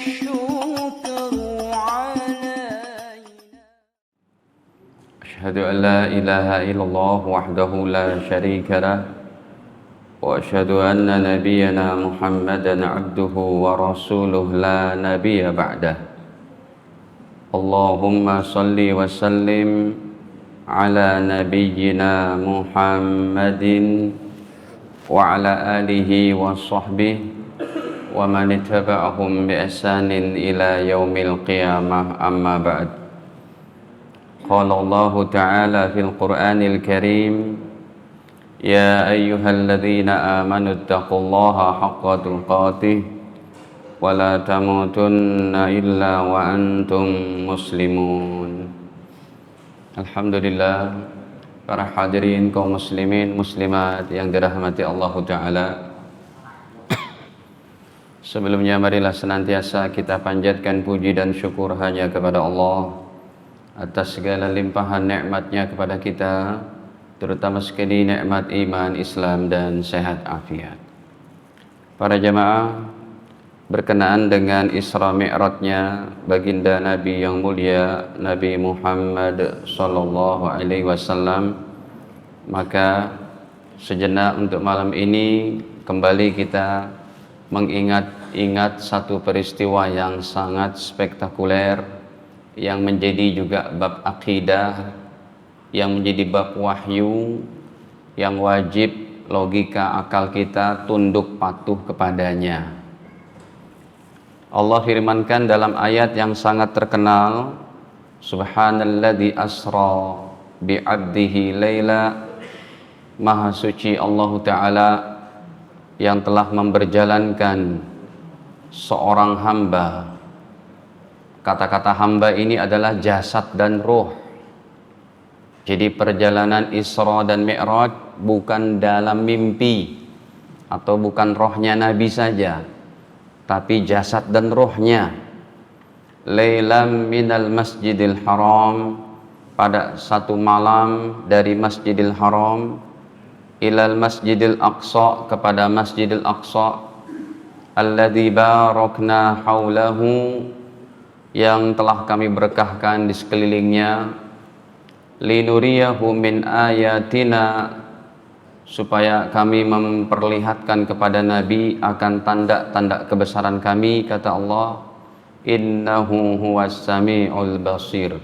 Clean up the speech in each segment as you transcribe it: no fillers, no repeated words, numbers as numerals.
الشكر علينا. أشهد أن لا إله إلا الله وحده لا شريك له وأشهد أن نبينا محمدا عبده ورسوله لا نبي بعده. اللهم صل وسلم على نبينا محمد وعلى آله وصحبه ومن اتبعهم بإحسان إلى يوم القيامة. أما بعد. قال الله تعالى في القرآن الكريم: يا أيها الذين آمنوا اتقوا الله حق تقاته ولا تموتن إلا وأنتم مسلمون. Alhamdulillah, para hadirin kaum muslimin muslimat yang dirahmati Allah Ta'ala. Sebelumnya marilah senantiasa kita panjatkan puji dan syukur hanya kepada Allah atas segala limpahan nikmatnya kepada kita, terutama sekali nikmat iman, Islam dan sehat afiat. Para jamaah, berkenaan dengan Isra Mi'rajnya baginda Nabi yang mulia Nabi Muhammad sallallahu alaihi wasallam, maka sejenak untuk malam ini kembali kita mengingat satu peristiwa yang sangat spektakuler, yang menjadi juga bab akidah, yang menjadi bab wahyu, yang wajib logika akal kita tunduk patuh kepadanya. Allah firmankan dalam ayat yang sangat terkenal, Subhanalladzi asra bi'abdihi laila, Maha suci Allah Ta'ala yang telah memperjalankan seorang hamba. Kata-kata hamba ini adalah jasad dan roh. Jadi perjalanan Isra dan Mi'raj bukan dalam mimpi atau bukan rohnya Nabi saja, tapi jasad dan rohnya. Lailam minal masjidil haram, pada satu malam dari Masjidil Haram, ilal masjidil aqsa, kepada Masjidil Aqsa, alladzi barakna haulahu, yang telah kami berkahkan di sekelilingnya, linuriyahu min ayatina, supaya kami memperlihatkan kepada Nabi akan tanda-tanda kebesaran kami. Kata Allah, innahu huwas sami'ul basir,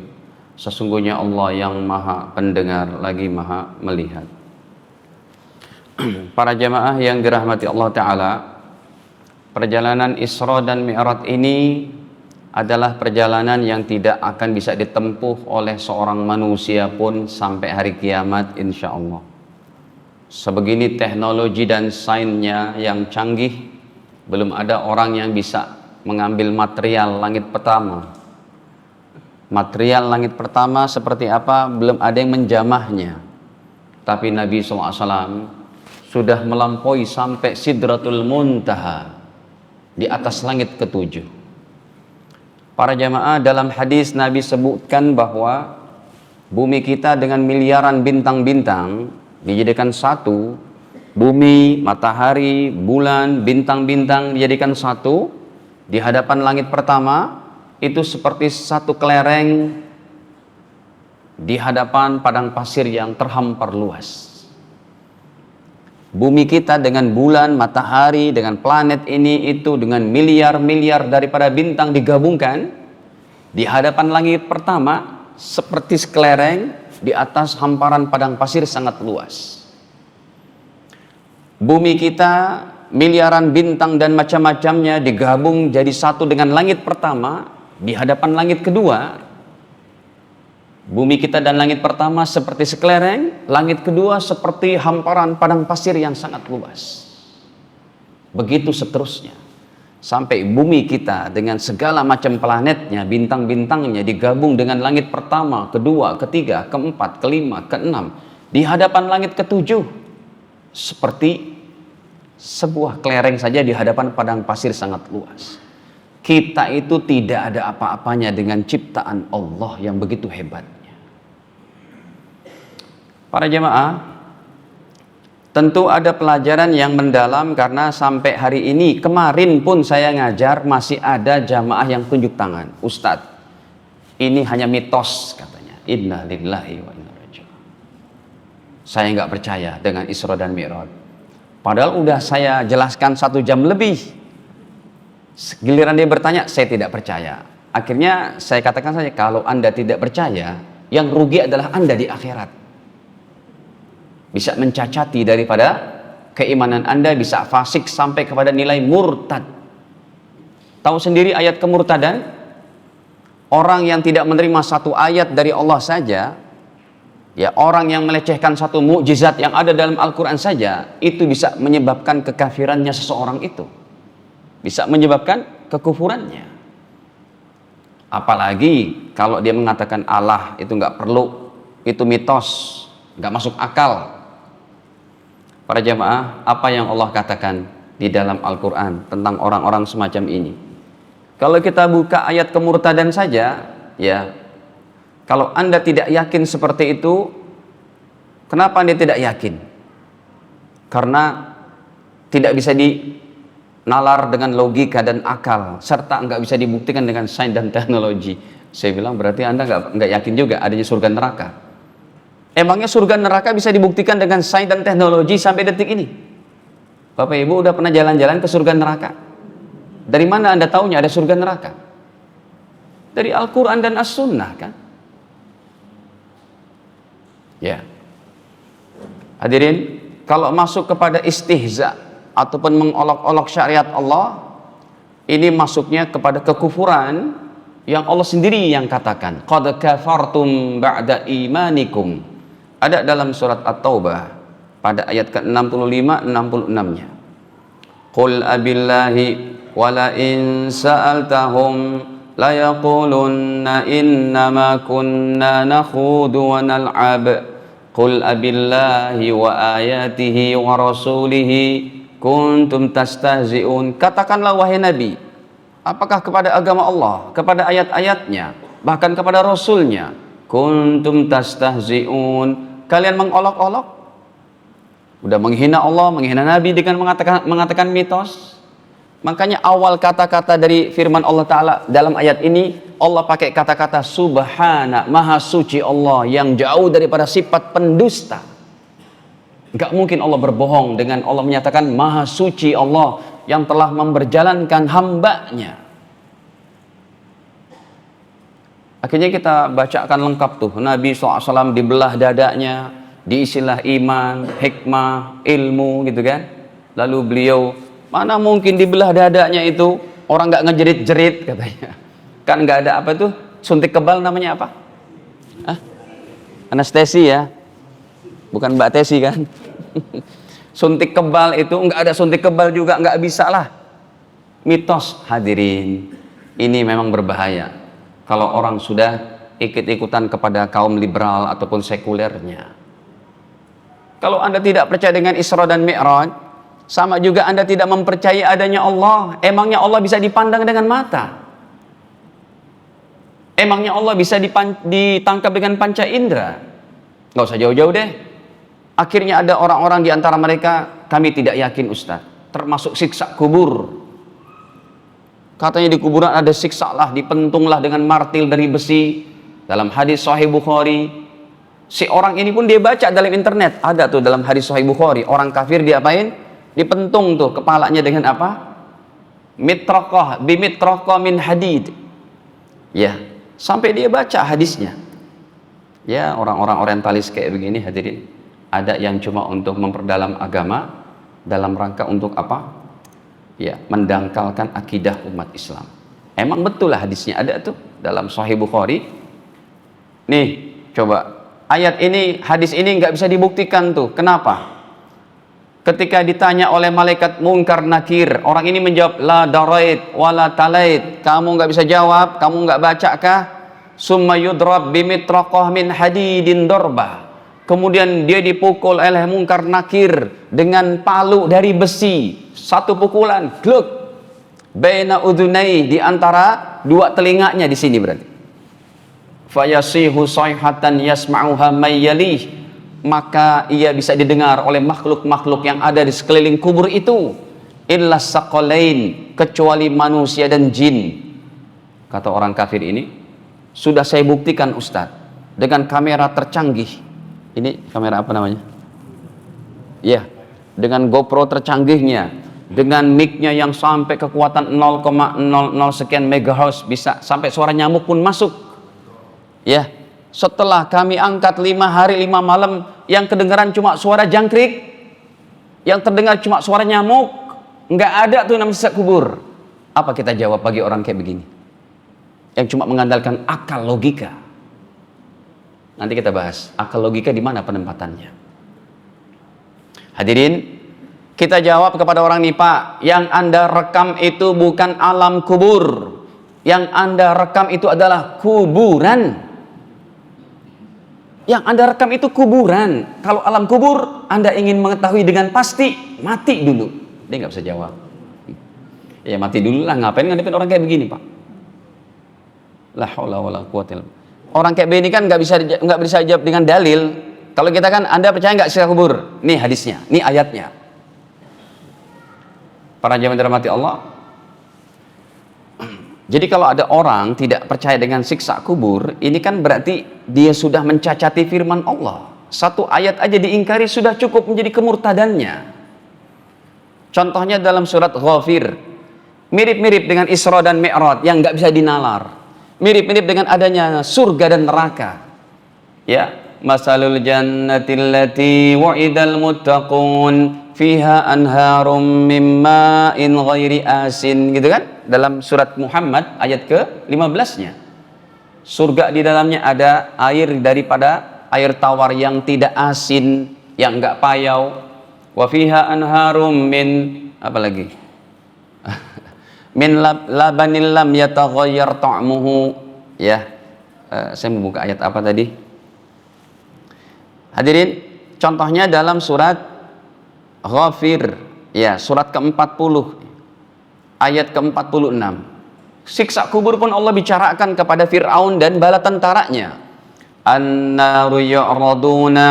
sesungguhnya Allah yang maha pendengar lagi maha melihat. Para jamaah yang dirahmati Allah Ta'ala, perjalanan Isra dan Mi'raj ini adalah perjalanan yang tidak akan bisa ditempuh oleh seorang manusia pun sampai hari kiamat insya Allah. Sebegini teknologi dan sainsnya yang canggih, belum ada orang yang bisa mengambil material langit pertama. Material langit pertama seperti apa, belum ada yang menjamahnya. Tapi Nabi SAW sudah melampaui sampai Sidratul Muntaha, di atas langit ketujuh. Para jamaah, dalam hadis Nabi sebutkan bahwa bumi kita dengan miliaran bintang-bintang dijadikan satu. Bumi, matahari, bulan, bintang-bintang dijadikan satu di hadapan langit pertama, itu seperti satu kelereng di hadapan padang pasir yang terhampar luas. Bumi kita dengan bulan, matahari, dengan planet ini itu, dengan miliar-miliar daripada bintang digabungkan di hadapan langit pertama seperti sekelereng di atas hamparan padang pasir sangat luas. Bumi kita, miliaran bintang dan macam-macamnya digabung jadi satu dengan langit pertama di hadapan langit kedua. Bumi kita dan langit pertama seperti sekelereng, langit kedua seperti hamparan padang pasir yang sangat luas. Begitu seterusnya, sampai bumi kita dengan segala macam planetnya, bintang-bintangnya digabung dengan langit pertama, kedua, ketiga, keempat, kelima, keenam, di hadapan langit ketujuh, seperti sebuah kelereng saja di hadapan padang pasir sangat luas. Kita itu tidak ada apa-apanya dengan ciptaan Allah yang begitu hebatnya. Para jemaah, Tentu ada pelajaran yang mendalam karena sampai hari ini, kemarin pun saya ngajar masih ada jamaah yang tunjuk tangan. Ustadz, ini hanya mitos katanya. Inna lillahi wa inna ilaihi raji'un. Saya nggak percaya dengan Isra dan Mi'raj. Padahal udah saya jelaskan 1 jam lebih. Giliran dia bertanya, saya tidak percaya. Akhirnya saya katakan saja, kalau Anda tidak percaya, yang rugi adalah Anda di akhirat. Bisa mencacati daripada keimanan Anda, bisa fasik sampai kepada nilai murtad. Tahu sendiri ayat kemurtadan? Orang yang tidak menerima satu ayat dari Allah saja, ya, orang yang melecehkan satu mukjizat yang ada dalam Al-Quran saja, itu bisa menyebabkan kekafirannya seseorang itu, bisa menyebabkan kekufurannya. Apalagi kalau dia mengatakan Allah itu nggak perlu, itu mitos, nggak masuk akal. Para jamaah, apa yang Allah katakan di dalam Al-Quran tentang orang-orang semacam ini? Kalau kita buka ayat kemurtadan saja, ya, kalau Anda tidak yakin seperti itu, kenapa Anda tidak yakin? Karena tidak bisa dinalar dengan logika dan akal, serta nggak bisa dibuktikan dengan sains dan teknologi. Saya bilang berarti Anda nggak yakin juga adanya surga neraka. Emangnya surga neraka bisa dibuktikan dengan sains dan teknologi sampai detik ini? Bapak Ibu udah pernah jalan-jalan ke surga neraka? Dari mana Anda taunya ada surga neraka? Dari Al-Quran dan As-Sunnah kan? Ya. Hadirin, kalau masuk kepada istihza ataupun mengolok-olok syariat Allah, ini masuknya kepada kekufuran yang Allah sendiri yang katakan, qad kafartum ba'da imanikum. Ada dalam surat At-Taubah pada ayat ke-65-66-nya. Qul abillahi wa la in sa'altahum la yaqulunna innama kunna nakhudu wa nal'ab. Qul abillahi wa ayatihi wa rasulihi kuntum tastahzi'un. Katakanlah wahai Nabi, apakah kepada agama Allah, kepada ayat-ayatnya, bahkan kepada Rasulnya, kuntum tastahzi'un, kalian mengolok-olok, udah menghina Allah, menghina Nabi dengan mengatakan mitos. Makanya awal kata-kata dari firman Allah Ta'ala dalam ayat ini, Allah pakai kata-kata subhana, maha suci Allah yang jauh daripada sifat pendusta. Gak mungkin Allah berbohong dengan Allah menyatakan maha suci Allah yang telah memperjalankan hambanya. Akhirnya kita bacakan lengkap tuh, Nabi SAW dibelah dadanya, diisilah iman, hikmah, ilmu gitu kan. Lalu beliau, mana mungkin dibelah dadanya itu orang nggak ngejerit-jerit katanya. Kan nggak ada apa tuh, suntik kebal namanya apa? Hah? Anestesi ya, bukan Mbak Tesi kan? Suntik kebal itu nggak ada suntik kebal juga, nggak bisa lah. Mitos. Hadirin, ini memang berbahaya kalau orang sudah ikut-ikutan kepada kaum liberal ataupun sekulernya. Kalau Anda tidak percaya dengan Isra dan Mi'raj, sama juga Anda tidak mempercayai adanya Allah. Emangnya Allah bisa dipandang dengan mata? Emangnya Allah bisa ditangkap dengan panca indera? Nggak usah jauh-jauh deh. Akhirnya ada orang-orang di antara mereka, kami tidak yakin Ustaz, termasuk siksa kubur. Katanya di kuburan ada siksa lah, dipentunglah dengan martil dari besi. Dalam hadis Sahih Bukhari, si orang ini pun dia baca dalam internet, ada tuh dalam hadis Sahih Bukhari, orang kafir diapain? Dipentung tuh kepalanya dengan apa? Mitraqah, bimitraqah min hadid. Ya, sampai dia baca hadisnya. Ya, orang-orang orientalis kayak begini hadirin, ada yang cuma untuk memperdalam agama dalam rangka untuk apa? Ya, mendangkalkan akidah umat Islam. Emang betul lah hadisnya ada tuh dalam Sahih Bukhari. Nih, coba ayat ini, hadis ini nggak bisa dibuktikan tuh. Kenapa? Ketika ditanya oleh malaikat Munkar Nakir, orang ini menjawab la darait wala talait. Kamu nggak bisa jawab, kamu nggak baca kah? Summa yudrab bimitraqah min hadidin darba. Kemudian dia dipukul oleh Munkar Nakir dengan palu dari besi. Satu pukulan, gluk, baina udhunai, di antara dua telinganya di sini berarti. Fayasihu sayhatan yasma'uha may yalih. maka ia bisa didengar oleh makhluk-makhluk yang ada di sekeliling kubur itu, illa saqalain, kecuali manusia dan jin. Kata orang kafir ini, sudah saya buktikan Ustadz dengan kamera tercanggih. Ini kamera apa namanya? Ya, dengan GoPro tercanggihnya, dengan mic-nya yang sampai kekuatan 0,00 sekian megahertz, bisa sampai suara nyamuk pun masuk. Ya, setelah kami angkat 5 hari 5 malam, yang kedengaran cuma suara jangkrik, yang terdengar cuma suara nyamuk, nggak ada tuh namanya siksa kubur. Apa kita jawab bagi orang kayak begini, yang cuma mengandalkan akal logika? Nanti kita bahas akal logika di mana penempatannya. Hadirin, kita jawab kepada orang nih, Pak, yang Anda rekam itu bukan alam kubur, yang Anda rekam itu adalah kuburan. Yang Anda rekam itu kuburan. Kalau alam kubur Anda ingin mengetahui dengan pasti, mati dulu. Dia nggak bisa jawab. Ya mati dulu lah, ngapain ngadepin orang kayak begini, Pak? La haula wala quwwata illa billah. Orang kayak begini kan nggak bisa jawab dengan dalil. Kalau kita kan, Anda percaya nggak siksa kubur? Nih hadisnya, nih ayatnya. Para jamaah dirahmati Allah. Jadi kalau ada orang tidak percaya dengan siksa kubur, ini kan berarti dia sudah mencacati firman Allah. Satu ayat aja diingkari sudah cukup menjadi kemurtadannya. Contohnya dalam surat Ghafir, mirip-mirip dengan Isra dan Mi'raj yang nggak bisa dinalar. Mirip-mirip dengan adanya surga dan neraka. Ya, masalul jannatil lati wa'idal muttaqun fiha anharum mimma'in ghairi asin, gitu kan, dalam surat Muhammad ayat ke-15-nya. Surga di dalamnya ada air daripada air tawar yang tidak asin, yang enggak payau. Wa fiha anharum min, apa lagi? Min labanil lam yataghayyar ta'muhu. Ya, saya membuka ayat apa tadi? Hadirin, contohnya dalam surat Ghafir, ya, surat ke-40 ayat ke-46. Siksa kubur pun Allah bicarakan kepada Fir'aun dan bala tentaranya. An-naru yu'raduna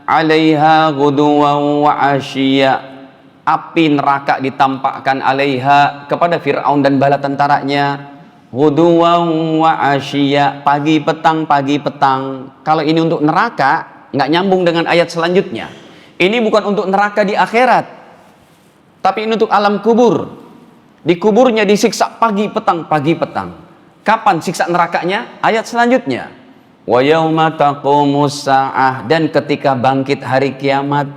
'alaiha ghuduwan wa 'ashiyya. Api neraka ditampakkan 'alaiha kepada Fir'aun dan bala tentaranya, ghuduwan wa 'ashiyya, pagi petang. Kalau ini untuk neraka, nggak nyambung dengan ayat selanjutnya. Ini bukan untuk neraka di akhirat, tapi ini untuk alam kubur. Di kuburnya disiksa pagi petang. Kapan siksa nerakanya? Ayat selanjutnya. Wa yauma taqumus saah, dan ketika bangkit hari kiamat,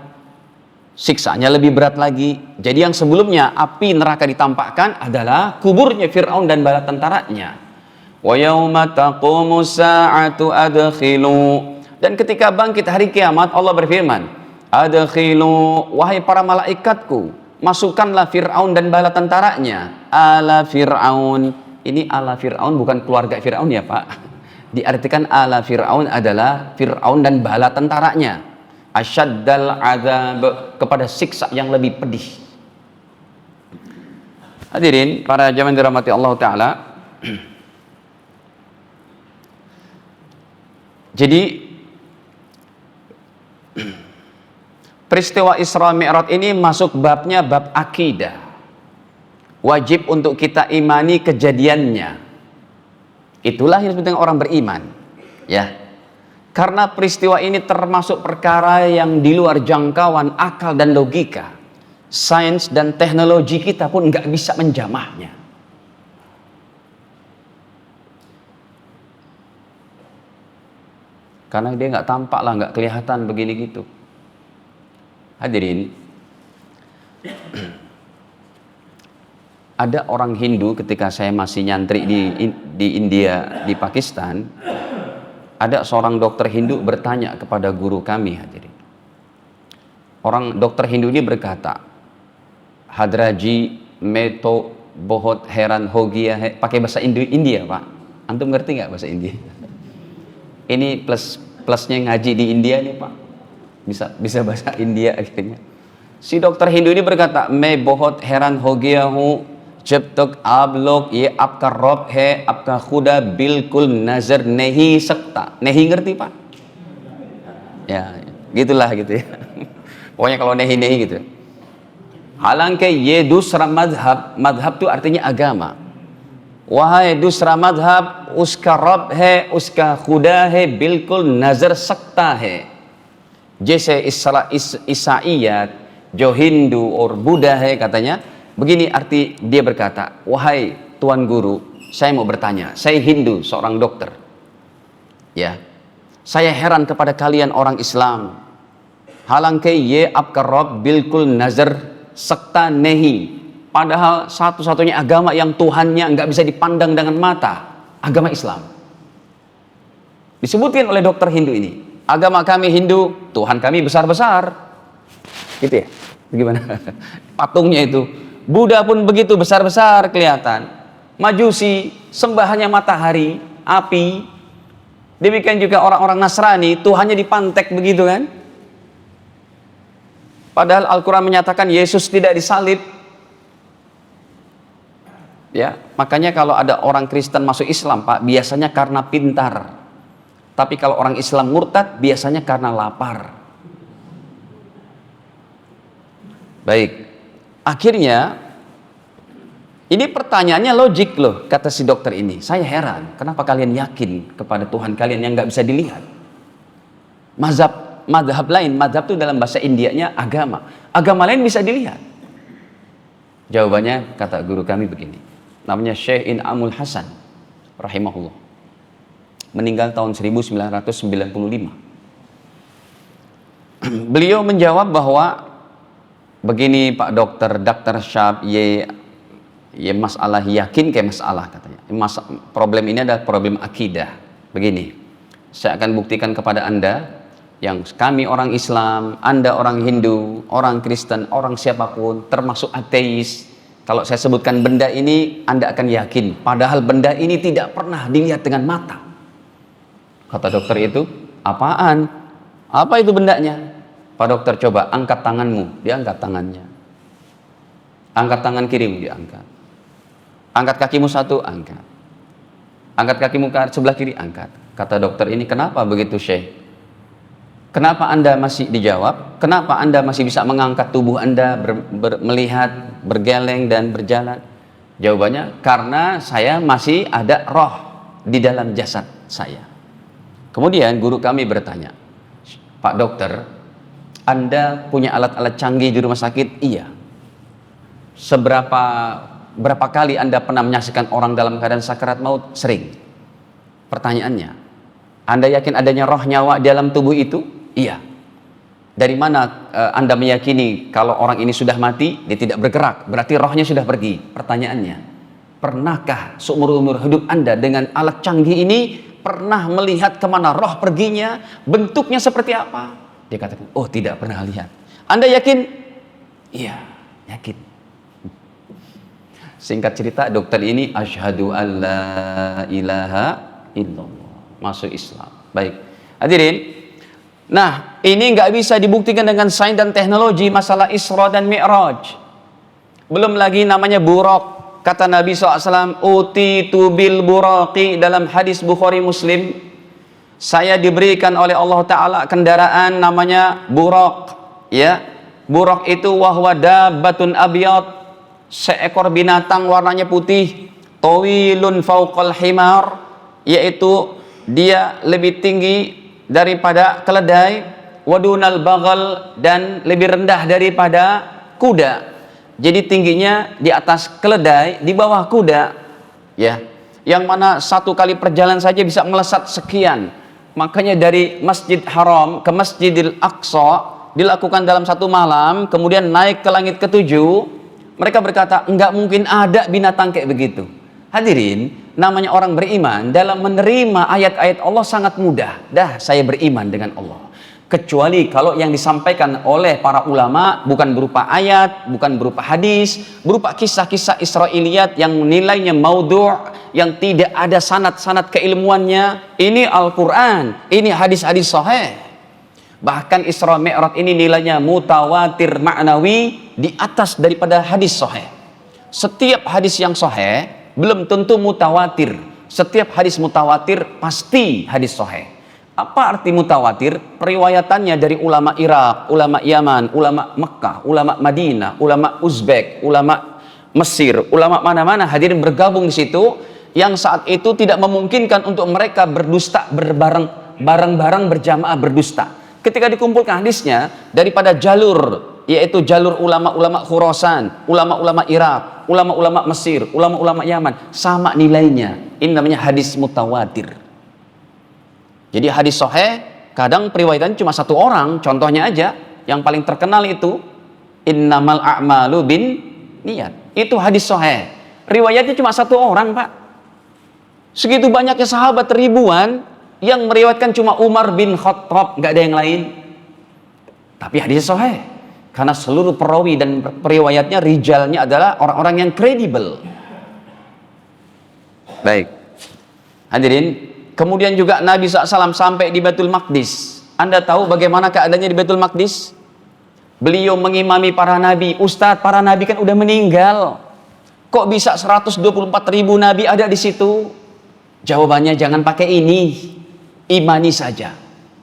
siksanya lebih berat lagi. Jadi yang sebelumnya api neraka ditampakkan adalah kuburnya Fir'aun dan bala tentaranya. Wa yauma taqumus saatu adkhilu, dan ketika bangkit hari kiamat Allah berfirman, adkhilu, wahai para malaikatku, masukkanlah Fir'aun dan bala tentaranya. Ala Fir'aun, ini ala Fir'aun bukan keluarga Fir'aun ya Pak. Diartikan ala Fir'aun adalah Fir'aun dan bala tentaranya. Asyaddal azab, kepada siksa yang lebih pedih. Hadirin, para jamaah dirahmati Allah Ta'ala. Jadi peristiwa Isra Mi'raj ini masuk babnya bab akidah. Wajib untuk kita imani kejadiannya. Itulah yang disebut dengan orang beriman. Ya. Karena peristiwa ini termasuk perkara yang di luar jangkauan akal dan logika. Sains dan teknologi kita pun nggak bisa menjamahnya. Karena dia nggak tampak lah, nggak kelihatan begini gitu. Hadirin, ada orang Hindu ketika saya masih nyantri di India, di Pakistan, ada seorang dokter Hindu bertanya kepada guru kami, hadirin. Orang dokter Hindu ini berkata, Hadraji meto bohot heran hogia, pakai bahasa India Pak. Antum ngerti nggak bahasa India? Ini plusnya ngaji di India nih Pak. Bisa bahasa India akhirnya. Si dokter Hindu ini berkata, मैं बहुत हैरान हो गया हूँ जब तक आप लोग ये आपका रब है, आपका खुदा बिल्कुल नजर नहीं सकता. Nehi ngerti Pak? Ya, gitulah gitu ya. Pokoknya kalau nehi-nehi gitu. Halangke ye dusra madhab, madhab itu artinya agama. Wahai dusra madhab, uska rab hai, uska khuda hai, bilkul nazar sakta hai. Jese Isaiyat, jo Hindu or Buddha hai, katanya. Begini arti dia berkata, wahai Tuan Guru, saya mau bertanya, saya Hindu, seorang dokter. Ya, saya heran kepada kalian orang Islam. Halangke ye apka rab bilkul nazar sakta nehi. Padahal satu-satunya agama yang Tuhannya nggak bisa dipandang dengan mata, agama Islam. Disebutkan oleh dokter Hindu ini, agama kami Hindu, Tuhan kami besar-besar. Gitu ya? Bagaimana? Patungnya itu. Buddha pun begitu besar-besar kelihatan. Majusi, sembahannya matahari, api. Demikian juga orang-orang Nasrani, Tuhannya dipantek begitu kan? Padahal Al-Quran menyatakan Yesus tidak disalib. Ya, makanya kalau ada orang Kristen masuk Islam, Pak, biasanya karena pintar. Tapi kalau orang Islam murtad, biasanya karena lapar. Baik. Akhirnya, ini pertanyaannya logik loh, kata si dokter ini. Saya heran, kenapa kalian yakin kepada Tuhan kalian yang nggak bisa dilihat? Mazhab lain, mazhab itu dalam bahasa Indianya agama. Agama lain bisa dilihat. Jawabannya, kata guru kami begini. Namanya Syekh In'amul Hasan rahimahullah, meninggal tahun 1995. Beliau menjawab bahwa begini Pak Dokter, Dr. Syab ye masalah yakin ke masalah, katanya. Problem ini adalah problem akidah. Begini, saya akan buktikan kepada Anda, yang kami orang Islam, Anda orang Hindu, orang Kristen, orang siapapun, termasuk ateis. Kalau saya sebutkan benda ini, Anda akan yakin. Padahal benda ini tidak pernah dilihat dengan mata. Kata dokter itu, apaan? Apa itu bendanya? Pak dokter, coba angkat tanganmu. Dia angkat tangannya. Angkat tangan kirimu, dia angkat. Angkat kakimu satu, angkat. Angkat kakimu ke sebelah kiri, angkat. Kata dokter ini, kenapa begitu Syekh? Kenapa Anda masih dijawab? Kenapa Anda masih bisa mengangkat tubuh Anda, melihat, bergeleng dan berjalan? Jawabannya, karena saya masih ada roh di dalam jasad saya. Kemudian guru kami bertanya, Pak dokter, Anda punya alat-alat canggih di rumah sakit? Iya. Berapa kali Anda pernah menyaksikan orang dalam keadaan sakaraat maut? Sering. Pertanyaannya, Anda yakin adanya roh nyawa di dalam tubuh itu? Iya. Dari mana Anda meyakini kalau orang ini sudah mati, dia tidak bergerak, berarti rohnya sudah pergi? Pertanyaannya, pernahkah seumur-umur hidup Anda dengan alat canggih ini pernah melihat kemana roh perginya, bentuknya seperti apa? Dia katakan, oh tidak pernah lihat. Anda yakin? Iya, yakin. Singkat cerita, dokter ini asyhadu alla ilaha illallah, masuk Islam. Baik, hadirin. Nah, ini nggak bisa dibuktikan dengan sains dan teknologi, masalah Isra dan Mi'raj. Belum lagi namanya buraq. Kata Nabi SAW, utitu bil buraqi, dalam hadis Bukhari Muslim, saya diberikan oleh Allah Ta'ala kendaraan namanya buraq. Ya, buraq itu wahwa dabbatun abiyat, seekor binatang warnanya putih, tawilun fauqal himar, yaitu dia lebih tinggi daripada keledai, wadunal bagal, dan lebih rendah daripada kuda. Jadi tingginya di atas keledai, di bawah kuda, ya. Yang mana satu kali perjalanan saja bisa melesat sekian. Makanya dari Masjid Haram ke Masjidil Aqsa dilakukan dalam satu malam, kemudian naik ke langit ketujuh. Mereka berkata, enggak mungkin ada binatang kayak begitu. Hadirin, namanya orang beriman, dalam menerima ayat-ayat Allah sangat mudah. Dah, saya beriman dengan Allah. Kecuali kalau yang disampaikan oleh para ulama bukan berupa ayat, bukan berupa hadis, berupa kisah-kisah Israiliyat yang nilainya maudhu', yang tidak ada sanad-sanad keilmuannya. Ini Al-Quran, ini hadis-hadis sahih. Bahkan Isra Mi'raj ini nilainya mutawatir ma'nawi, di atas daripada hadis sahih. Setiap hadis yang sahih belum tentu mutawatir. Setiap hadis mutawatir pasti hadis sahih. Apa arti mutawatir? Periwayatannya dari ulama Irak, ulama Yaman, ulama Mekah, ulama Madinah, ulama Uzbek, ulama Mesir, ulama mana-mana hadirin bergabung di situ, yang saat itu tidak memungkinkan untuk mereka berdusta bareng-bareng berjamaah berdusta. Ketika dikumpulkan hadisnya daripada jalur, yaitu jalur ulama-ulama Khurasan, ulama-ulama Irak, ulama-ulama Mesir, ulama-ulama Yaman, sama nilainya. Ini namanya hadis mutawatir. Jadi hadis sahih kadang periwayatan cuma satu orang. Contohnya aja yang paling terkenal itu innamal a'malu bin niat. Itu hadis sahih. Riwayatnya cuma satu orang, Pak. Segitu banyaknya sahabat ribuan yang meriwayatkan cuma Umar bin Khattab, nggak ada yang lain. Tapi hadis sahih karena seluruh perawi dan periwayatnya rijalnya adalah orang-orang yang kredibel. Baik. Hadirin, kemudian juga Nabi SAW sampai di Baitul Maqdis. Anda tahu bagaimana keadaannya di Baitul Maqdis? Beliau mengimami para nabi. Ustadz, para nabi kan udah meninggal. Kok bisa 124.000 nabi ada di situ? Jawabannya jangan pakai ini. Imani saja.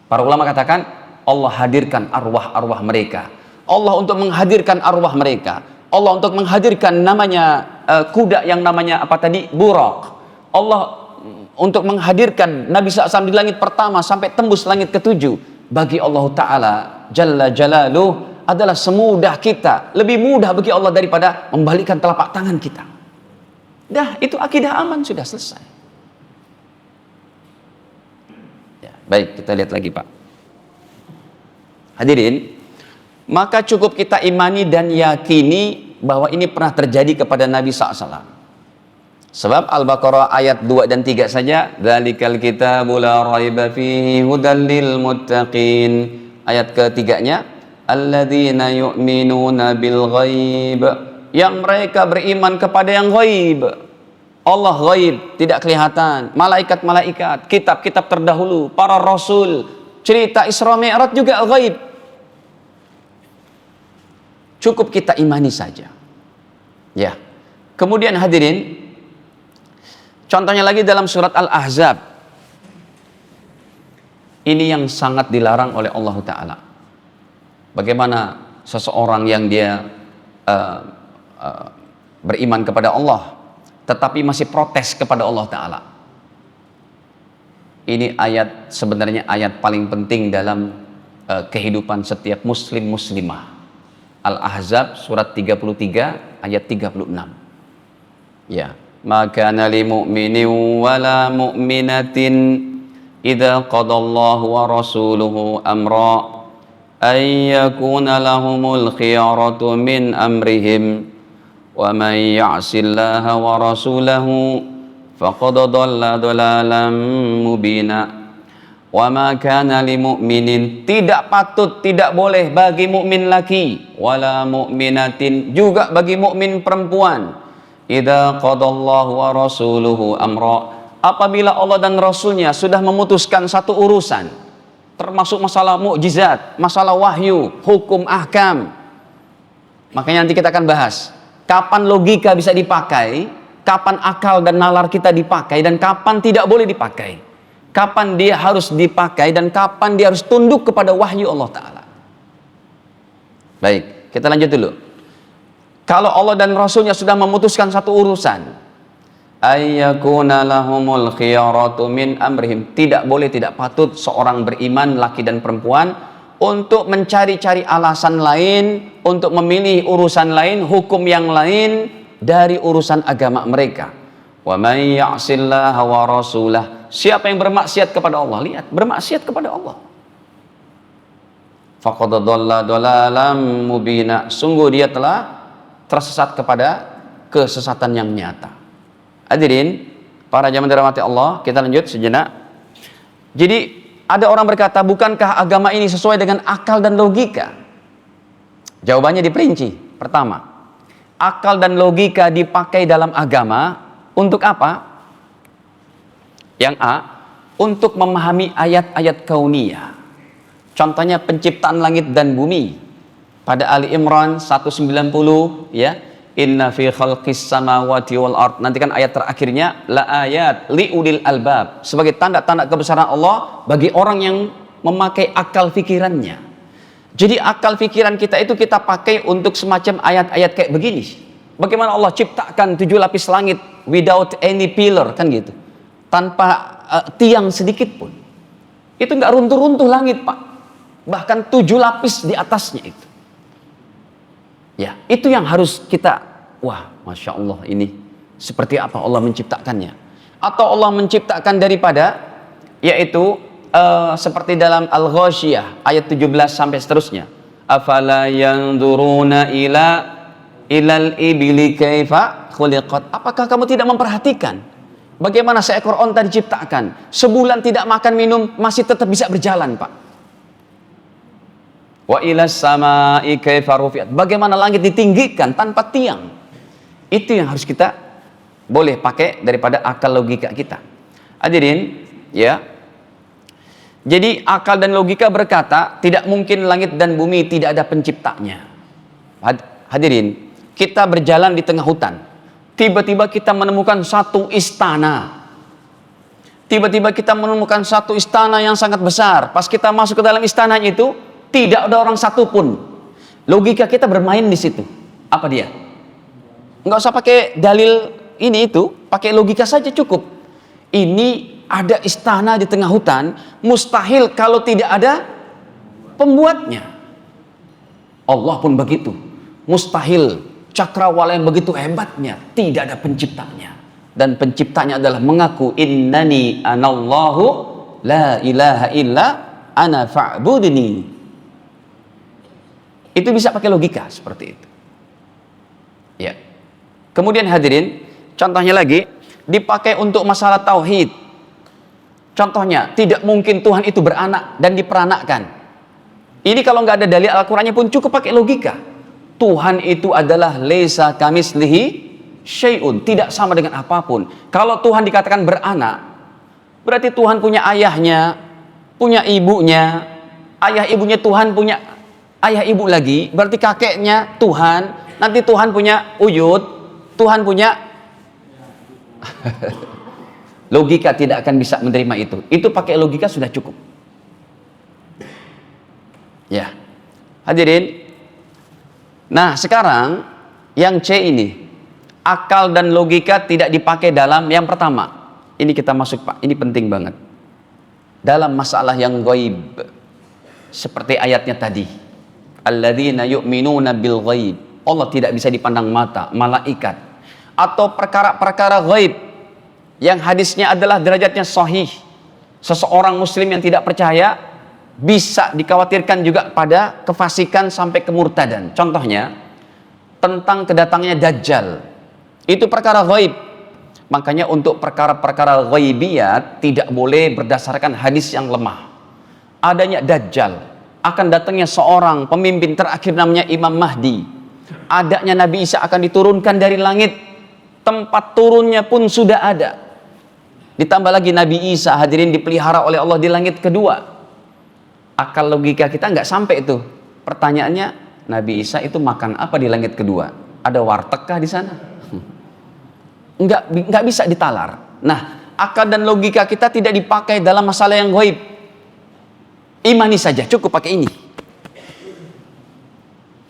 Para ulama katakan Allah hadirkan arwah-arwah mereka. Allah untuk menghadirkan arwah mereka. Allah untuk menghadirkan namanya kuda yang namanya apa tadi? Burak. Allah untuk menghadirkan Nabi SAW di langit pertama sampai tembus langit ketujuh. Bagi Allah Ta'ala Jalla Jalaluh adalah semudah kita, lebih mudah bagi Allah daripada membalikkan telapak tangan kita. Dah, itu akidah aman, sudah selesai. Ya, baik, kita lihat lagi, Pak. Hadirin, maka cukup kita imani dan yakini bahwa ini pernah terjadi kepada Nabi SAW. Sebab Al-Baqarah ayat 2 dan 3 saja, dzalikal kitabu la raiba fihi hudal lil muttaqin. Ayat ketiganya, alladzina yu'minuna bil ghaib, yang mereka beriman kepada yang ghaib. Allah ghaib, tidak kelihatan. Malaikat-malaikat, kitab-kitab terdahulu, para rasul, cerita Isra Mi'raj juga ghaib. Cukup kita imani saja. Ya. Kemudian hadirin, contohnya lagi dalam surat Al-Ahzab. Ini yang sangat dilarang oleh Allah Ta'ala. Bagaimana seseorang yang dia beriman kepada Allah tetapi masih protes kepada Allah Ta'ala. Ini ayat sebenarnya ayat paling penting dalam kehidupan setiap muslim muslimah. Al-Ahzab surat 33 ayat 36. Ya, maka li mu'minin wala mu'minatin idza qadallahu wa rasuluhu amra ay yakuna lahumul khiyaratu min amrihim wa man ya'sillaha wa rasulahu faqad dhalla dhalalan mubina. Wa ma kana li mu'minin, tidak patut, tidak boleh bagi mukmin laki, wala mu'minatin, juga bagi mukmin perempuan, idza qadallahu wa rasuluhu amra, apabila Allah dan Rasulnya sudah memutuskan satu urusan, termasuk masalah mukjizat, masalah wahyu, hukum, ahkam. Makanya nanti kita akan bahas kapan logika bisa dipakai, kapan akal dan nalar kita dipakai, dan kapan tidak boleh dipakai. Kapan dia harus dipakai dan kapan dia harus tunduk kepada wahyu Allah Ta'ala. Baik, kita lanjut dulu. Kalau Allah dan Rasulnya sudah memutuskan satu urusan, ayyakuna lahumul khiyaratu min amrihim, tidak boleh, tidak patut seorang beriman laki dan perempuan untuk mencari-cari alasan lain, untuk memilih urusan lain, hukum yang lain dari urusan agama mereka. Wa may ya'sillaha wa rasulah, siapa yang bermaksiat kepada Allah, lihat, bermaksiat kepada Allah, faqad dhalla dhalalan mubina, sungguh dia telah tersesat kepada kesesatan yang nyata. Hadirin, para jamaah dirahmati Allah, kita lanjut sejenak. Jadi ada orang berkata, bukankah agama ini sesuai dengan akal dan logika? Jawabannya diperinci. Pertama, akal dan logika dipakai dalam agama untuk apa? Yang A, untuk memahami ayat-ayat kauniyah. Contohnya penciptaan langit dan bumi. Pada Ali Imran 190, ya, Inna fi khalqis samawati wal ard. Nanti kan ayat terakhirnya la ayat liulil albab, sebagai tanda-tanda kebesaran Allah bagi orang yang memakai akal pikirannya. Jadi akal pikiran kita itu kita pakai untuk semacam ayat-ayat kayak begini. Bagaimana Allah ciptakan 7 lapis langit without any pillar, kan gitu, tanpa tiang sedikit pun. Itu nggak runtuh-runtuh langit, Pak. Bahkan 7 lapis di atasnya itu. Ya, itu yang harus kita, wah, Masya Allah, ini seperti apa Allah menciptakannya. Atau Allah menciptakan daripada, yaitu seperti dalam Al-Ghasyiyah ayat 17 sampai seterusnya. Afala yanzuruna ilal ibili kaifa khuliqat. Apakah kamu tidak memperhatikan bagaimana seekor onta diciptakan? Sebulan tidak makan minum masih tetap bisa berjalan, Pak. Wa ilas samai kaifa rufi'at. Bagaimana langit ditinggikan tanpa tiang. Itu yang harus kita boleh pakai daripada akal logika kita. Hadirin, ya. Jadi akal dan logika berkata tidak mungkin langit dan bumi tidak ada penciptanya. Hadirin, kita berjalan di tengah hutan. Tiba-tiba kita menemukan satu istana. Tiba-tiba kita menemukan satu istana yang sangat besar. Pas kita masuk ke dalam istana itu, tidak ada orang satupun. Logika kita bermain di situ. Apa dia? Nggak usah pakai dalil ini itu, pakai logika saja cukup. Ini ada istana di tengah hutan, mustahil kalau tidak ada pembuatnya. Allah pun begitu. Mustahil cakrawala yang begitu hebatnya tidak ada penciptanya. Dan penciptanya adalah mengaku innani anallahu la ilaha illa ana fa'budni. Itu bisa pakai logika seperti itu. Ya. Kemudian hadirin, contohnya lagi dipakai untuk masalah tauhid. Contohnya, tidak mungkin Tuhan itu beranak dan diperanakkan. Ini kalau nggak ada dalil Al-Qur'annya pun cukup pakai logika. Tuhan itu adalah laisa kamislihi syai'un, tidak sama dengan apapun. Kalau Tuhan dikatakan beranak, berarti Tuhan punya ayahnya, punya ibunya. Ayah ibunya Tuhan punya ayah ibu lagi, berarti kakeknya Tuhan, nanti Tuhan punya uyut, Tuhan punya logika tidak akan bisa menerima itu. Itu pakai logika sudah cukup. Ya. Hadirin. Nah, sekarang yang C ini, akal dan logika tidak dipakai dalam yang pertama. Ini kita masuk, Pak. Ini penting banget. Dalam masalah yang ghaib. Seperti ayatnya tadi. Alladzina yu'minuna bil ghaib. Allah tidak bisa dipandang mata, malaikat. Atau perkara-perkara ghaib yang hadisnya adalah derajatnya sahih. Seseorang muslim yang tidak percaya bisa dikhawatirkan juga pada kefasikan sampai kemurtadan. Contohnya tentang kedatangnya Dajjal. Itu perkara ghaib. Makanya untuk perkara-perkara ghaibiyat tidak boleh berdasarkan hadis yang lemah. Adanya Dajjal, akan datangnya seorang pemimpin terakhir namanya Imam Mahdi. Adanya Nabi Isa akan diturunkan dari langit. Tempat turunnya pun sudah ada. Ditambah lagi Nabi Isa hadirin dipelihara oleh Allah di langit kedua. Akal logika kita nggak sampai itu. Pertanyaannya, Nabi Isa itu makan apa di langit kedua? Ada wartegkah di sana? Nggak bisa ditalar. Nah, akal dan logika kita tidak dipakai dalam masalah yang ghaib. Imani saja, cukup pakai ini.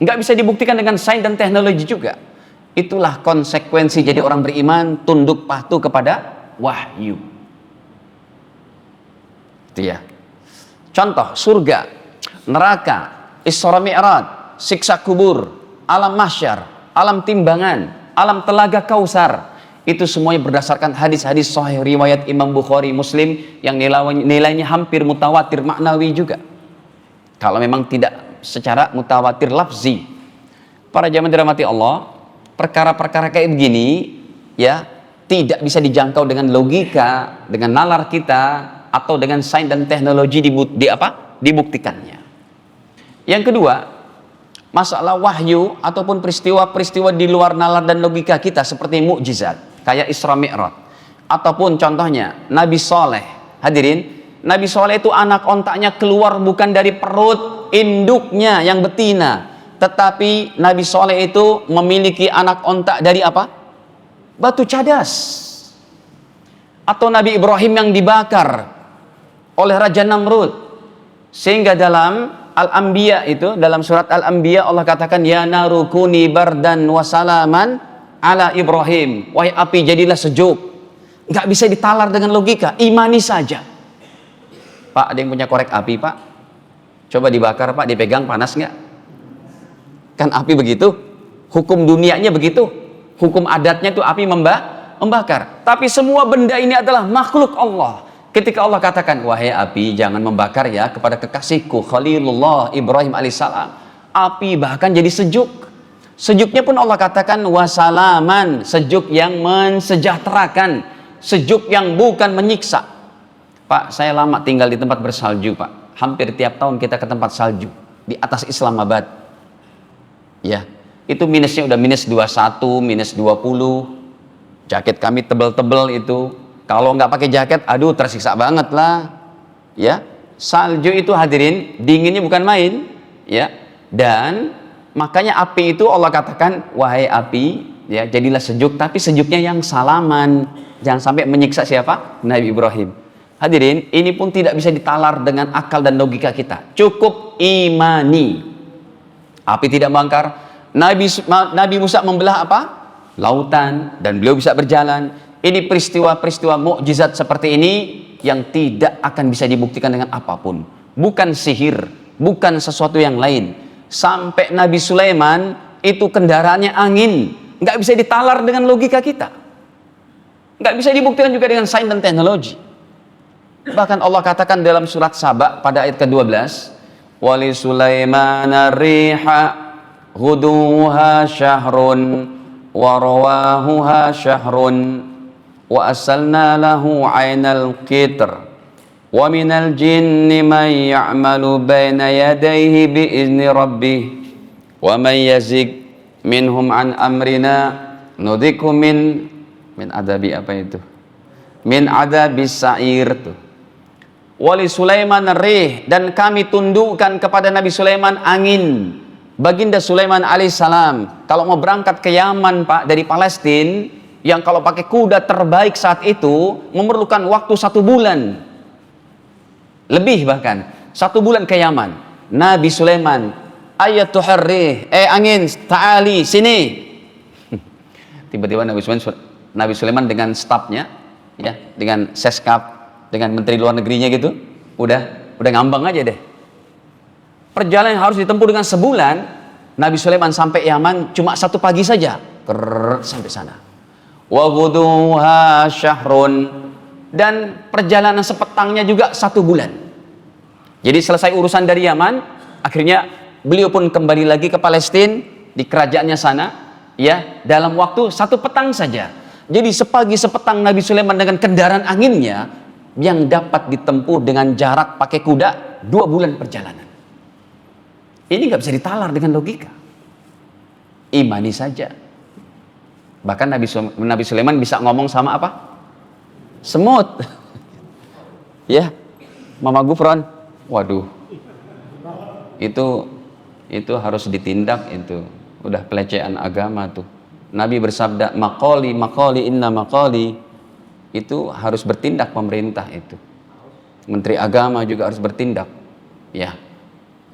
Nggak bisa dibuktikan dengan sains dan teknologi juga. Itulah konsekuensi jadi orang beriman, tunduk patuh kepada wahyu. Itu ya. Contoh, surga, neraka, Isra Mi'raj, siksa kubur, alam mahsyar, alam timbangan, alam telaga Kausar. Itu semuanya berdasarkan hadis-hadis sahih riwayat Imam Bukhari, Muslim yang nilainya hampir mutawatir maknawi juga. Kalau memang tidak secara mutawatir lafzi. Para jamaah dirahmati Allah, perkara-perkara kayak begini ya tidak bisa dijangkau dengan logika, dengan nalar kita atau dengan sains dan teknologi dibuktikannya. Yang kedua, masalah wahyu ataupun peristiwa-peristiwa di luar nalar dan logika kita seperti mukjizat kayak Isra Mi'raj, ataupun contohnya Nabi Saleh. Hadirin, Nabi Saleh itu anak ontaknya keluar bukan dari perut induknya yang betina, tetapi Nabi Soleh itu memiliki anak onta dari apa? Batu cadas. Atau Nabi Ibrahim yang dibakar oleh Raja Namrud. Sehingga dalam Al-Anbiya itu, dalam surat Al-Anbiya Allah katakan, ya narukuni bardan wa salaman ala Ibrahim. Wahai api, jadilah sejuk. Nggak bisa ditalar dengan logika, imani saja. Pak, ada yang punya korek api, Pak? Coba dibakar, Pak, dipegang panas nggak? Kan api begitu, hukum dunianya begitu, hukum adatnya itu api membakar. Tapi semua benda ini adalah makhluk Allah. Ketika Allah katakan, wahai api, jangan membakar ya kepada kekasihku Khalilullah Ibrahim alaihissalam. Api bahkan jadi sejuk. Sejuknya pun Allah katakan wasalaman, sejuk yang mensejahterakan, sejuk yang bukan menyiksa. Pak, saya lama tinggal di tempat bersalju, Pak. Hampir tiap tahun kita ke tempat salju di atas Islamabad. Ya, itu minusnya udah minus 21, minus 20. Jaket kami tebel-tebel itu. Kalau nggak pakai jaket, aduh tersiksa banget lah. Ya, salju itu hadirin dinginnya bukan main. Ya, dan makanya api itu Allah katakan, wahai api, ya jadilah sejuk, tapi sejuknya yang salaman. Jangan sampai menyiksa siapa? Nabi Ibrahim. Hadirin, ini pun tidak bisa ditalar dengan akal dan logika kita. Cukup imani. Api tidak membakar. Nabi Musa membelah apa? Lautan, dan beliau bisa berjalan. Ini peristiwa-peristiwa mukjizat seperti ini yang tidak akan bisa dibuktikan dengan apapun. Bukan sihir, bukan sesuatu yang lain. Sampai Nabi Sulaiman itu kendaraannya angin, nggak bisa ditalar dengan logika kita, nggak bisa dibuktikan juga dengan sains dan teknologi. Bahkan Allah katakan dalam surat Saba pada ayat ke-12, wali Sulaimana riha ghuduha syahrun wa rawahuha syahrun wa asalna lahu aynal qitr wa minal jinni man ya'malu baina yadayhi biizni rabbih wa man yazik minhum an amrina nudhiku min adabi apa itu? Min adabis sa'ir tuh. Wali Sulaiman rih, dan kami tundukkan kepada Nabi Sulaiman angin. Baginda Sulaiman alaihissalam kalau mau berangkat ke Yaman, Pak, dari Palestina, yang kalau pakai kuda terbaik saat itu memerlukan waktu 1 bulan lebih, bahkan 1 bulan ke Yaman. Nabi Sulaiman, ayatuhar rih, angin ta'ali sini. Tiba-tiba Nabi Sulaiman dengan stafnya, ya, dengan seskap, dengan menteri luar negerinya gitu, udah ngambang aja deh. Perjalanan yang harus ditempuh dengan sebulan, Nabi Sulaiman sampai Yaman cuma 1 pagi saja, sampai sana. Wa ghuduha syahrun, dan perjalanan sepetangnya juga 1 bulan. Jadi selesai urusan dari Yaman, akhirnya beliau pun kembali lagi ke Palestina, di kerajaannya sana, ya, dalam waktu 1 petang saja. Jadi sepagi sepetang Nabi Sulaiman dengan kendaraan anginnya yang dapat ditempuh dengan jarak pakai kuda 2 bulan perjalanan. Ini nggak bisa ditalar dengan logika. Imani saja. Bahkan Nabi Sulaiman bisa ngomong sama apa? Semut. Ya, Mama Gufron. Waduh. Itu harus ditindak itu. Udah pelecehan agama tuh. Nabi bersabda, maqali inna maqali. Itu harus bertindak pemerintah itu. Menteri agama juga harus bertindak.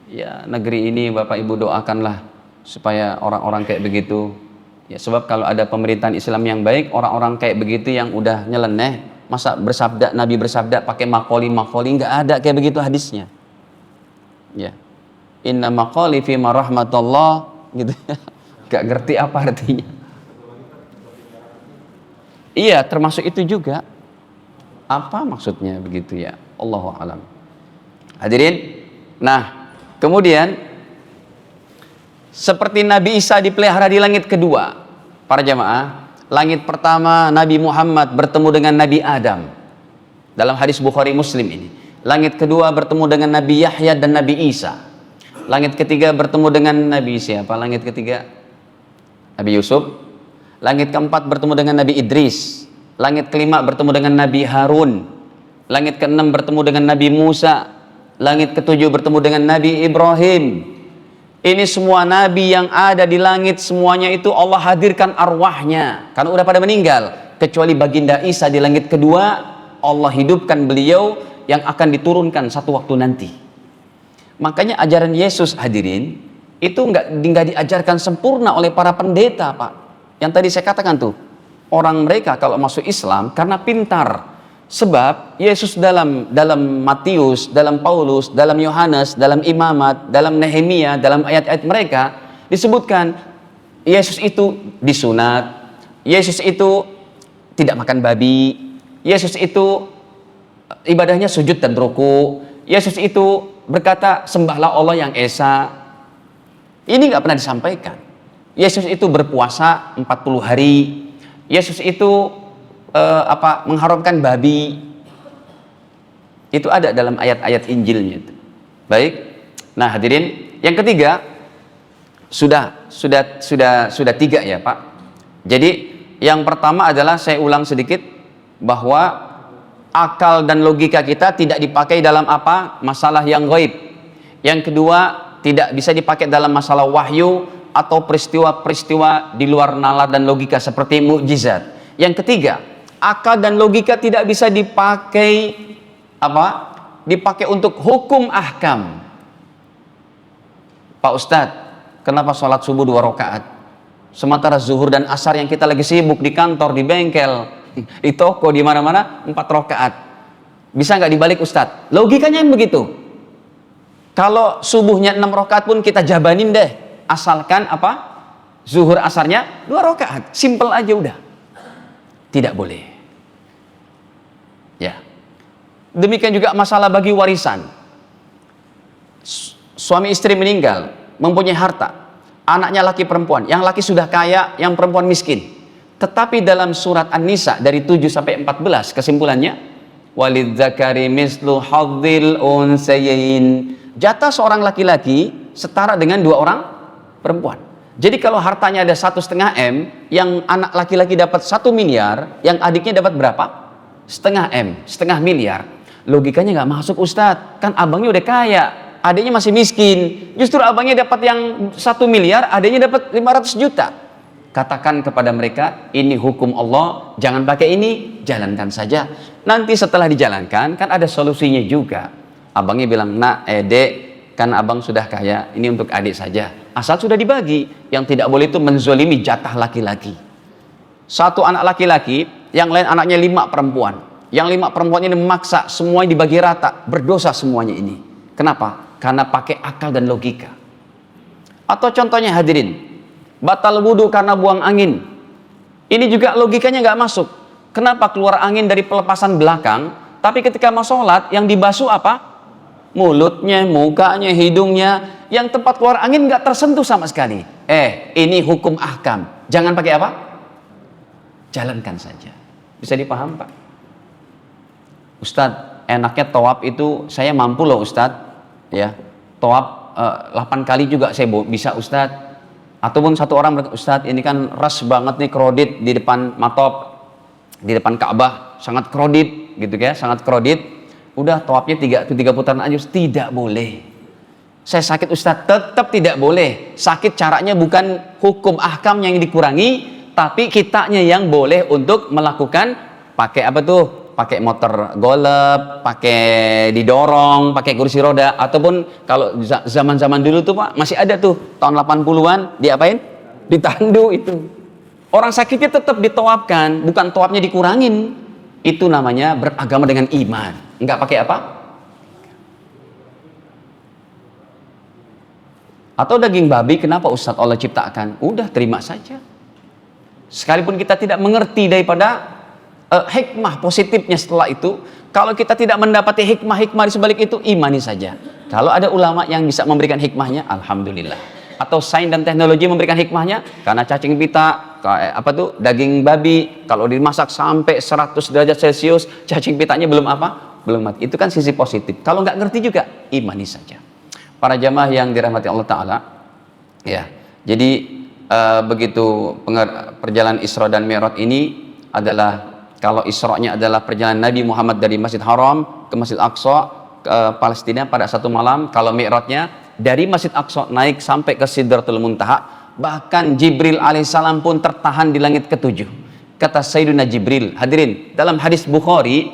Ya, negeri ini Bapak Ibu doakanlah supaya orang-orang kayak begitu. Ya, sebab kalau ada pemerintahan Islam yang baik, orang-orang kayak begitu yang udah nyeleneh, masa Nabi bersabda pakai maqali, nggak ada kayak begitu hadisnya. Ya. Inna maqali fi ma rahmatullah gitu. Gak ngerti apa artinya. Iya, termasuk itu juga. Apa maksudnya begitu ya? Allahu a'lam. Hadirin, nah, kemudian seperti Nabi Isa dipelihara di langit kedua, para jamaah, langit pertama Nabi Muhammad bertemu dengan Nabi Adam dalam hadis Bukhari Muslim ini. Langit kedua bertemu dengan Nabi Yahya dan Nabi Isa. Langit ketiga bertemu dengan Nabi siapa? Langit ketiga Nabi Yusuf. Langit keempat bertemu dengan Nabi Idris. Langit kelima bertemu dengan Nabi Harun. Langit keenam bertemu dengan Nabi Musa. Langit ketujuh bertemu dengan Nabi Ibrahim. Ini semua nabi yang ada di langit, semuanya itu Allah hadirkan arwahnya karena udah pada meninggal, kecuali baginda Isa di langit kedua Allah hidupkan beliau yang akan diturunkan satu waktu nanti. Makanya ajaran Yesus hadirin itu nggak diajarkan sempurna oleh para pendeta, Pak. Yang tadi saya katakan tuh, orang mereka kalau masuk Islam karena pintar. Sebab Yesus dalam Matius, dalam Paulus, dalam Yohanes, dalam Imamat, dalam Nehemia, dalam ayat-ayat mereka disebutkan Yesus itu disunat, Yesus itu tidak makan babi, Yesus itu ibadahnya sujud dan ruku, Yesus itu berkata sembahlah Allah yang esa. Ini nggak pernah disampaikan. Yesus itu berpuasa 40 hari. Yesus itu mengharamkan babi. Itu ada dalam ayat-ayat Injilnya itu. Baik. Nah, hadirin, yang ketiga sudah 3 ya, Pak. Jadi yang pertama adalah saya ulang sedikit bahwa akal dan logika kita tidak dipakai dalam masalah yang gaib. Yang kedua, tidak bisa dipakai dalam masalah wahyu atau peristiwa-peristiwa di luar nalar dan logika seperti mukjizat. Yang ketiga, akal dan logika tidak bisa dipakai dipakai untuk hukum ahkam. Pak Ustadz, kenapa sholat subuh 2 rakaat? Sementara zuhur dan asar yang kita lagi sibuk di kantor, di bengkel, di toko, di mana-mana 4 rakaat. Bisa nggak dibalik Ustadz? Logikanya yang begitu. Kalau subuhnya 6 rakaat pun kita jabanin deh, asalkan zuhur asarnya 2 rakaat, simple aja udah. Tidak boleh. Ya. Demikian juga masalah bagi warisan. Suami istri meninggal, mempunyai harta, anaknya laki perempuan, yang laki sudah kaya, yang perempuan miskin. Tetapi dalam surat An-Nisa dari 7 sampai 14 kesimpulannya, walidzakari mislu hadzil unsayain. Jatah seorang laki-laki setara dengan 2 orang perempuan. Jadi kalau hartanya ada 1,5 M, yang anak laki-laki dapat 1 miliar, yang adiknya dapat berapa? 0,5 M, 0,5 miliar. Logikanya nggak masuk Ustadz, kan abangnya udah kaya, adiknya masih miskin. Justru abangnya dapat yang 1 miliar, adiknya dapat 500 juta. Katakan kepada mereka, ini hukum Allah, jangan pakai ini, jalankan saja. Nanti setelah dijalankan, kan ada solusinya juga. Abangnya bilang, nak, dek, kan abang sudah kaya, ini untuk adik saja. Asal sudah dibagi. Yang tidak boleh itu menzolimi jatah laki-laki. 1 anak laki-laki, yang lain anaknya 5 perempuan. Yang 5 perempuan ini memaksa semuanya dibagi rata, berdosa semuanya ini. Kenapa? Karena pakai akal dan logika. Atau contohnya hadirin, batal wudhu karena buang angin. Ini juga logikanya nggak masuk. Kenapa keluar angin dari pelepasan belakang, tapi ketika mau sholat yang dibasuh mulutnya, mukanya, hidungnya, yang tempat keluar angin nggak tersentuh sama sekali. Ini hukum ahkam. Jangan pakai jalankan saja. Bisa dipaham, Pak? Ustadz, enaknya tawaf itu saya mampu loh Ustadz, ya. Tawaf 8 kali juga saya bisa Ustadz. Ataupun satu orang berkata, Ustadz ini kan ras banget nih, kredit di depan matop, di depan Ka'bah, sangat kredit gitu ya, sangat kredit. Udah tawafnya 3 putaran aja. Tidak boleh. Saya sakit Ustadz, tetap tidak boleh. Sakit caranya bukan hukum ahkam yang dikurangi, tapi kitanya yang boleh untuk melakukan pakai pakai motor golep, pakai didorong, pakai kursi roda, ataupun kalau zaman-zaman dulu tuh Pak, masih ada tuh tahun 80-an diapain? Ditandu itu. Orang sakitnya tetap ditawafkan, bukan tawafnya dikurangin. Itu namanya beragama dengan iman. Enggak pakai Atau daging babi, kenapa Ustadz Allah ciptakan? Udah terima saja. Sekalipun kita tidak mengerti daripada hikmah positifnya setelah itu, kalau kita tidak mendapati hikmah di sebalik itu, imani saja. Kalau ada ulama yang bisa memberikan hikmahnya, alhamdulillah. Atau sains dan teknologi memberikan hikmahnya, karena cacing pita, daging babi, kalau dimasak sampai 100 derajat Celcius, cacing pitanya belum mati. Itu kan sisi positif. Kalau nggak ngerti juga, imani saja. Para jamaah yang dirahmati Allah Ta'ala, ya. Jadi begitu perjalanan Isra dan Mi'raj ini adalah, kalau Isra-nya adalah perjalanan Nabi Muhammad dari Masjid Haram ke Masjid Aqsa ke Palestina pada 1 malam. Kalau Mi'rajnya dari Masjid Aqsa naik sampai ke Sidratul Muntaha, bahkan Jibril alaihissalam pun tertahan di langit ketujuh. Kata Sayyidina Jibril, hadirin, dalam hadis Bukhari,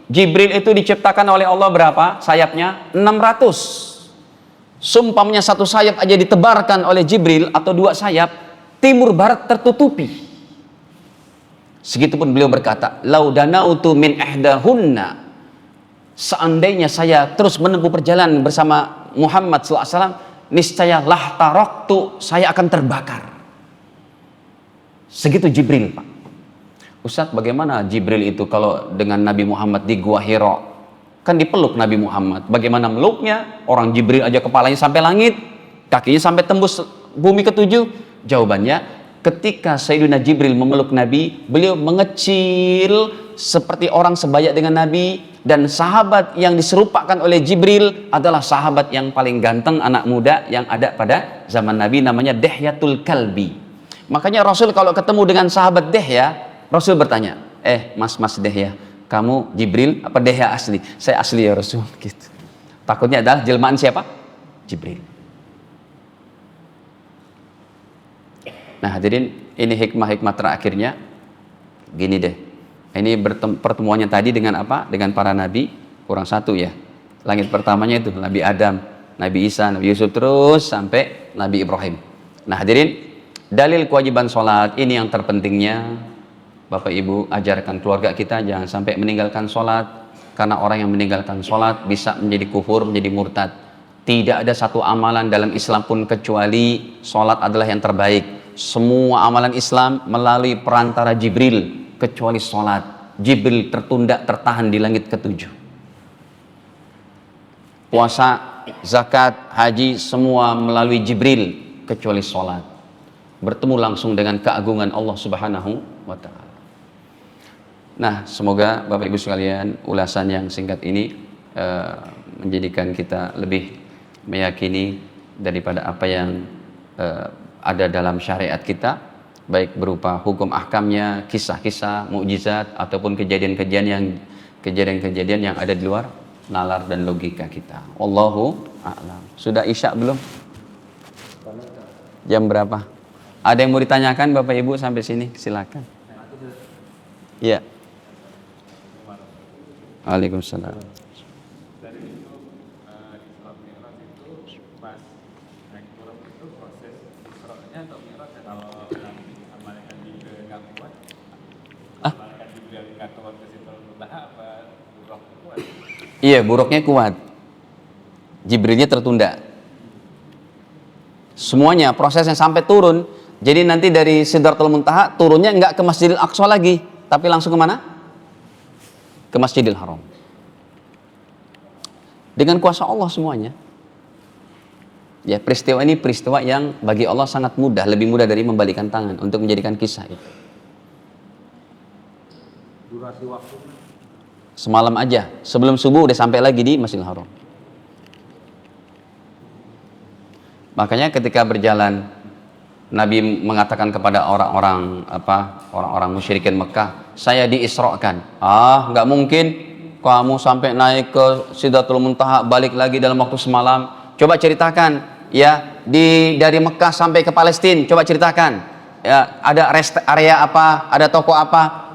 Jibril itu diciptakan oleh Allah berapa sayapnya? 600. Sumpamnya satu sayap aja ditebarkan oleh Jibril atau dua sayap, timur barat tertutupi. Segitupun beliau berkata, laudanautu min ihdahunna, seandainya saya terus menempuh perjalanan bersama Muhammad SAW, niscaya lahtaraktu, saya akan terbakar. Segitu Jibril, Pak. Ustadz, bagaimana Jibril itu kalau dengan Nabi Muhammad di Gua Hira? Kan dipeluk Nabi Muhammad. Bagaimana meluknya? Orang Jibril aja kepalanya sampai langit, kakinya sampai tembus bumi ketujuh. Jawabannya, ketika Sayyidina Jibril memeluk Nabi, beliau mengecil seperti orang sebaya dengan Nabi. Dan sahabat yang diserupakan oleh Jibril adalah sahabat yang paling ganteng, anak muda yang ada pada zaman Nabi, namanya Dihyatul Kalbi. Makanya Rasul kalau ketemu dengan sahabat Dihya, Rasul bertanya, mas Dihya, kamu Jibril apa Dihya asli? Saya asli ya Rasul, gitu. Takutnya adalah jelmaan siapa? Jibril. Nah hadirin, ini hikmah-hikmah terakhirnya. Gini deh, ini pertemuannya tadi dengan apa? Dengan para nabi, kurang satu ya. Langit pertamanya itu Nabi Adam, Nabi Isa, Nabi Yusuf, terus sampai Nabi Ibrahim. Nah hadirin, dalil kewajiban sholat ini yang terpentingnya, Bapak Ibu ajarkan keluarga kita jangan sampai meninggalkan sholat, karena orang yang meninggalkan sholat bisa menjadi kufur, menjadi murtad. Tidak ada satu amalan dalam Islam pun kecuali sholat adalah yang terbaik. Semua amalan Islam melalui perantara Jibril, kecuali sholat. Jibril tertunda, tertahan di langit ketujuh. Puasa, zakat, haji, semua melalui Jibril, kecuali sholat. Bertemu langsung dengan keagungan Allah Subhanahu wa Ta'ala. Nah, semoga Bapak Ibu sekalian, ulasan yang singkat ini menjadikan kita lebih meyakini daripada apa yang ada dalam syariat kita, baik berupa hukum ahkamnya, kisah-kisah, mukjizat, ataupun kejadian-kejadian yang ada di luar nalar dan logika kita. Wallahu a'lam. Sudah isya belum? Jam berapa? Ada yang mau ditanyakan Bapak Ibu sampai sini? Silakan. Iya. Waalaikumsalam. Iya, buruknya kuat. Jibrilnya tertunda. Semuanya prosesnya sampai turun. Jadi nanti dari Sidratul Muntaha turunnya nggak ke Masjidil Aqsa lagi, tapi langsung kemana? Ke Masjidil Haram. Dengan kuasa Allah semuanya. Ya, peristiwa ini peristiwa yang bagi Allah sangat mudah, lebih mudah dari membalikan tangan untuk menjadikan kisah itu. Durasi waktu semalam aja, sebelum subuh udah sampai lagi di Masjidil Haram. Makanya ketika berjalan, Nabi mengatakan kepada orang-orang musyrikin Mekah, saya diisrokan. Nggak mungkin kamu sampai naik ke Sidratul Muntaha balik lagi dalam waktu semalam. Coba ceritakan, ya, dari Mekah sampai ke Palestina, coba ceritakan. Ya, ada rest area apa, ada toko apa?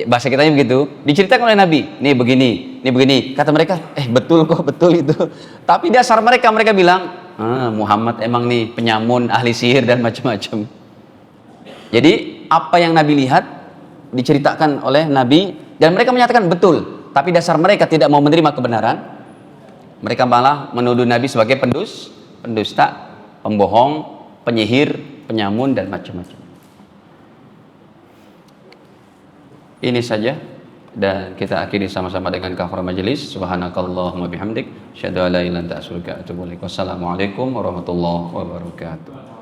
Bahasa kitanya begitu, diceritakan oleh Nabi, nih begini, kata mereka, betul kok, betul itu. Tapi dasar mereka bilang, Muhammad emang nih penyamun, ahli sihir dan macam-macam. Jadi apa yang Nabi lihat diceritakan oleh Nabi, dan mereka menyatakan betul, tapi dasar mereka tidak mau menerima kebenaran. Mereka malah menuduh Nabi sebagai pendusta, pembohong, penyihir, penyamun dan macam-macam. Ini saja, dan kita akhiri sama-sama dengan kafaraah majelis. Subhanakallahumma bihamdik, asyhadu an la ilaha illa anta astaghfiruka wa atubu ilaik. Wassalamualaikum warahmatullahi wabarakatuh.